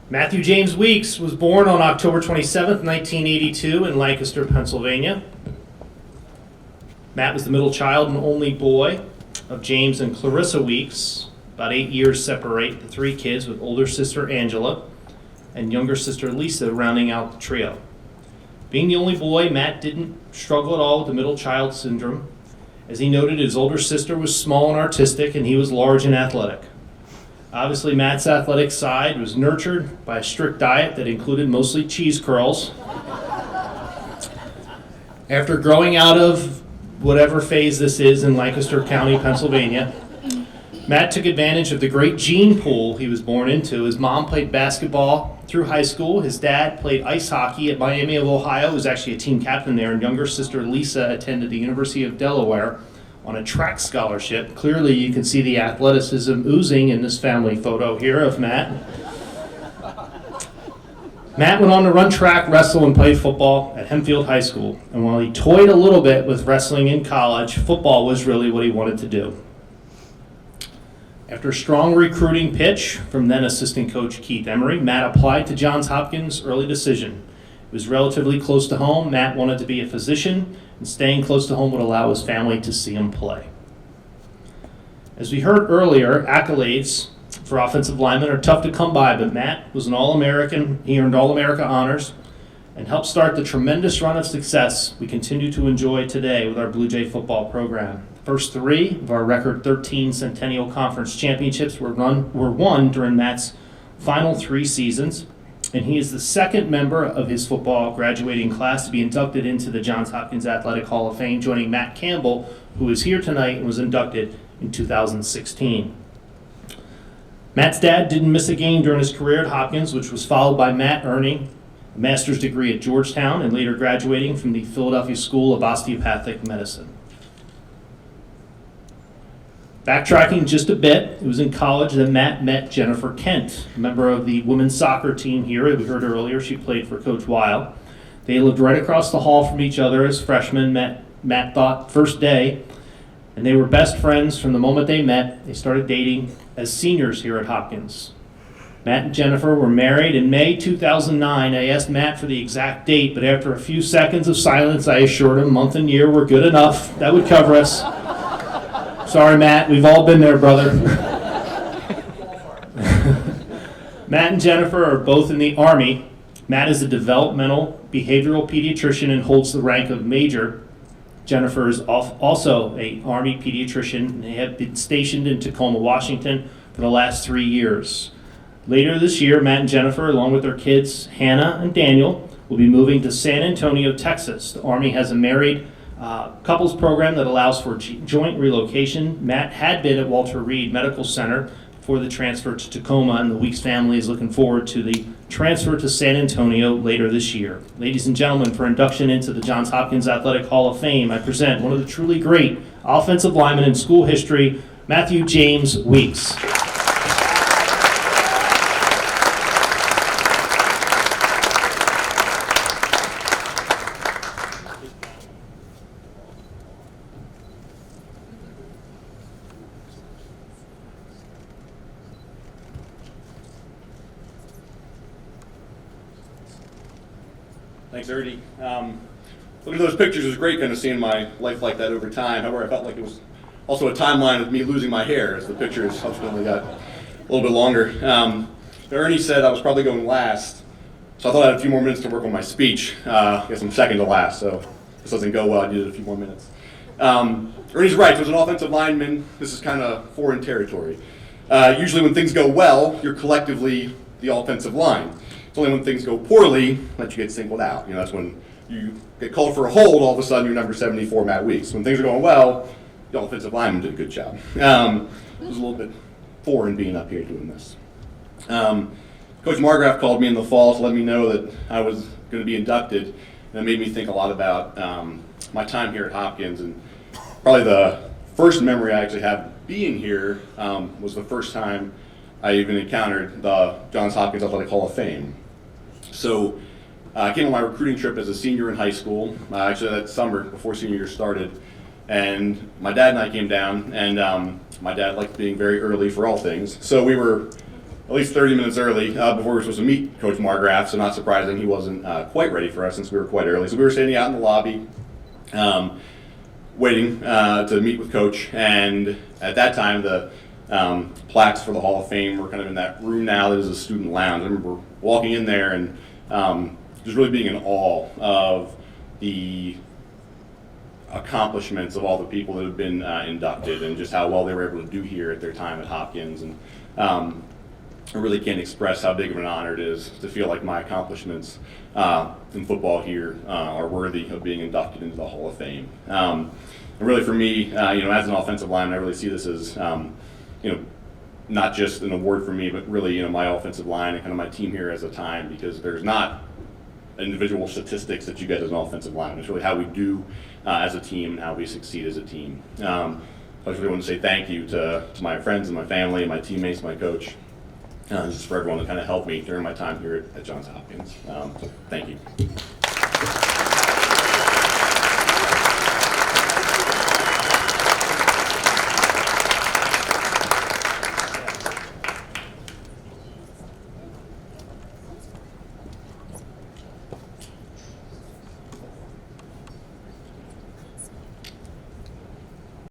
Matthew James Weeks was born on October 27th, 1982 in Lancaster, Pennsylvania. Matt was the middle child and only boy of James and Clarissa Weeks. About 8 years separate the three kids, with older sister Angela and younger sister Lisa rounding out the trio. Being the only boy, Matt didn't struggle at all with the middle child syndrome. As he noted, his older sister was small and artistic, and he was large and athletic. Obviously, Matt's athletic side was nurtured by a strict diet that included mostly cheese curls. After growing out of whatever phase this is in Lancaster County, Pennsylvania, Matt took advantage of the great gene pool he was born into. His mom played basketball through high school. His dad played ice hockey at Miami of Ohio, was actually a team captain there, and younger sister Lisa attended the University of Delaware on a track scholarship. Clearly you can see the athleticism oozing in this family photo here of Matt. Matt went on to run track, wrestle, and play football at Hempfield High School. And while he toyed a little bit with wrestling in college, football was really what he wanted to do. After a strong recruiting pitch from then assistant coach Keith Emery, Matt applied to Johns Hopkins' early decision. It was relatively close to home. Matt wanted to be a physician, and staying close to home would allow his family to see him play. As we heard earlier, accolades for offensive linemen are tough to come by, but Matt was an All-American. He earned All-America honors and helped start the tremendous run of success we continue to enjoy today with our Blue Jay football program. The first three of our record 13 Centennial Conference championships were won during Matt's final 3 seasons, and he is the second member of his football graduating class to be inducted into the Johns Hopkins Athletic Hall of Fame, joining Matt Campbell, who is here tonight and was inducted in 2016. Matt's dad didn't miss a game during his career at Hopkins, which was followed by Matt earning a master's degree at Georgetown and later graduating from the Philadelphia School of Osteopathic Medicine. Backtracking just a bit, it was in college that Matt met Jennifer Kent, a member of the women's soccer team here. We heard earlier she played for Coach Weil. They lived right across the hall from each other as freshmen. Matt thought first day, and they were best friends from the moment they met. They started dating as seniors here at Hopkins. Matt and Jennifer were married in May 2009. I asked Matt for the exact date, but after a few seconds of silence, I assured him month and year were good enough. That would cover us. Sorry, Matt, we've all been there, brother. Matt and Jennifer are both in the Army. Matt is a developmental behavioral pediatrician and holds the rank of major. Jennifer is also an Army pediatrician. They have been stationed in Tacoma, Washington for the last 3 years. Later this year, Matt and Jennifer, along with their kids, Hannah and Daniel, will be moving to San Antonio, Texas. The Army has a married couples program that allows for joint relocation. Matt had been at Walter Reed Medical Center before the transfer to Tacoma, and the Weeks family is looking forward to the transfer to San Antonio later this year. Ladies and gentlemen, for induction into the Johns Hopkins Athletic Hall of Fame, I present one of the truly great offensive linemen in school history, Matthew James Weeks. Thanks, Ernie. Looking at those pictures, it was great kind of seeing my life like that over time. However, I felt like it was also a timeline of me losing my hair as the pictures subsequently got a little bit longer. Ernie said I was probably going last, so I thought I had a few more minutes to work on my speech. I guess I'm second to last, so if this doesn't go well, I needed a few more minutes. Ernie's right. So as an offensive lineman, this is kind of foreign territory. Usually when things go well, you're collectively the offensive line. It's only when things go poorly that you get singled out. That's when you get called for a hold, all of a sudden you're number 74, Matt Weeks. When things are going well, the offensive lineman did a good job. It was a little bit foreign being up here doing this. Coach Margraf called me in the fall to let me know that I was going to be inducted, and it made me think a lot about my time here at Hopkins. And probably the first memory I actually have being here was the first time I even encountered the Johns Hopkins Athletic Hall of Fame. So I came on my recruiting trip as a senior in high school, actually that summer before senior year started, and my dad and I came down, and my dad liked being very early for all things. So we were at least 30 minutes early before we were supposed to meet Coach Margraf, so not surprising he wasn't quite ready for us since we were quite early. So we were standing out in the lobby waiting to meet with Coach, and at that time the plaques for the Hall of Fame were kind of in that room now that is a student lounge. I remember walking in there and just really being in awe of the accomplishments of all the people that have been inducted and just how well they were able to do here at their time at Hopkins. And I really can't express how big of an honor it is to feel like my accomplishments in football here are worthy of being inducted into the Hall of Fame. And really for me, as an offensive lineman, I really see this as, not just an award for me, but really, my offensive line and kind of my team here as a time, because there's not individual statistics that you get as an offensive lineman. It's really how we do as a team and how we succeed as a team. I just really want to say thank you to my friends and my family and my teammates, my coach, just for everyone that kind of helped me during my time here at Johns Hopkins. So thank you.